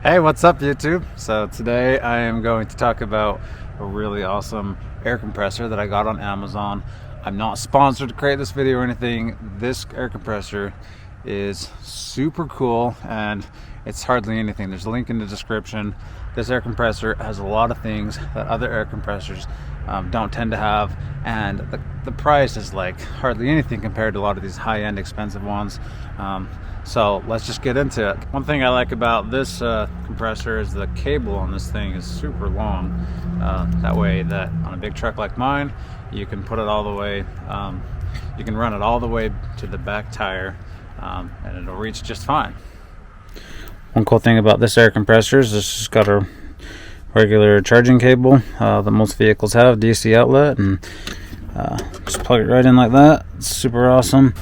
Hey, what's up YouTube? So today I am going to talk about a really awesome air compressor that I got on Amazon. I'm not sponsored to create this video or anything. This air compressor is super cool and it's hardly anything. There's a link in the description. This air compressor has a lot of things that other air compressors don't tend to have, and the price is like hardly anything compared to a lot of these high-end expensive ones. So let's just get into it. One thing I like about this compressor is the cable on this thing is super long. That way that on a big truck like mine, you can put it all the way, you can run it all the way to the back tire, and it'll reach just fine. One cool thing about this air compressor is this has got a regular charging cable that most vehicles have, DC outlet, and just plug it right in like that. It's super awesome.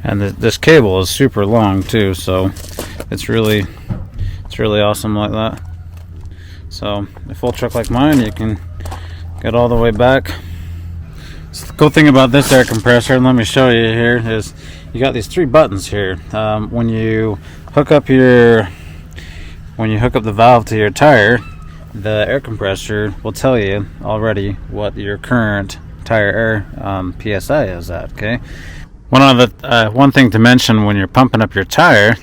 And this cable is super long too, so it's really awesome like that. So a full truck like mine, you can get all the way back. So the cool thing about this air compressor, and let me show you here, is you got these three buttons here. When you hook up the valve to your tire, the air compressor will tell you already what your current tire air PSI is at. Okay. One thing to mention when you're pumping up your tire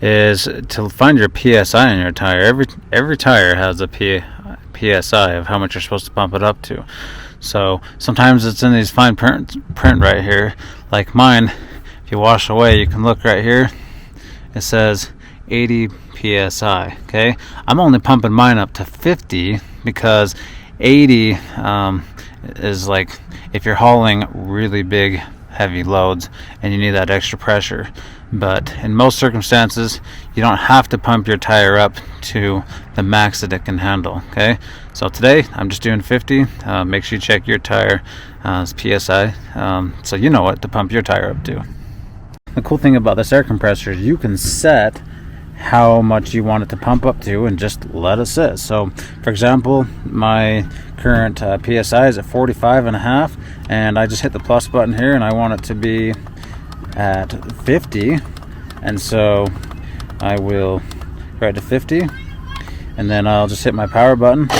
is to find your PSI in your tire. Every tire has a PSI of how much you're supposed to pump it up to. So sometimes it's in these fine print right here. Like mine, if you wash away, you can look right here. It says 80 PSI. Okay, I'm only pumping mine up to 50 because 80 is like if you're hauling really big heavy loads and you need that extra pressure. But in most circumstances, you don't have to pump your tire up to the max that it can handle. Okay, so today I'm just doing 50. Make sure you check your tire PSI so you know what to pump your tire up to. The cool thing about this air compressor is you can set how much you want it to pump up to and just let it sit. So for example, my current PSI is at 45.5, and I just hit the plus button here and I want it to be at 50, and so I will go to 50 and then I'll just hit my power button.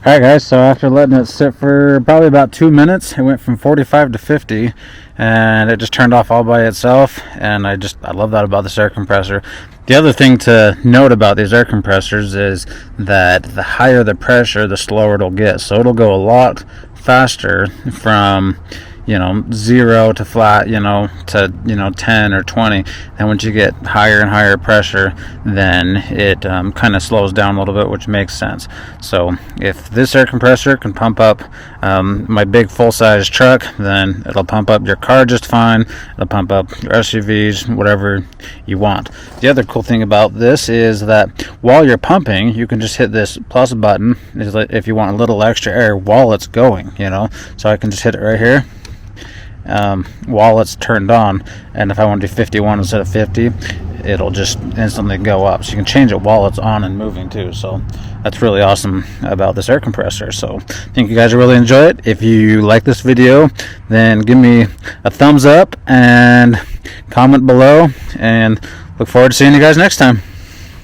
Alright guys, so after letting it sit for probably about 2 minutes, it went from 45 to 50 and it just turned off all by itself, and I love that about this air compressor. The other thing to note about these air compressors is that the higher the pressure, the slower it'll get. So it'll go a lot faster from 0 to flat, to 10 or 20, and once you get higher and higher pressure, then it kind of slows down a little bit, which makes sense. So if this air compressor can pump up my big full-size truck, then it'll pump up your car just fine. It'll pump up your SUVs, whatever you want. The other cool thing about this is that while you're pumping, you can just hit this plus button if you want a little extra air while it's going, so I can just hit it right here while it's turned on, and if I want to do 51 instead of 50, it'll just instantly go up. So you can change it while it's on and moving too. So that's really awesome about this air compressor. So I think you guys will really enjoy it. If you like this video, then give me a thumbs up and comment below, and look forward to seeing you guys next time.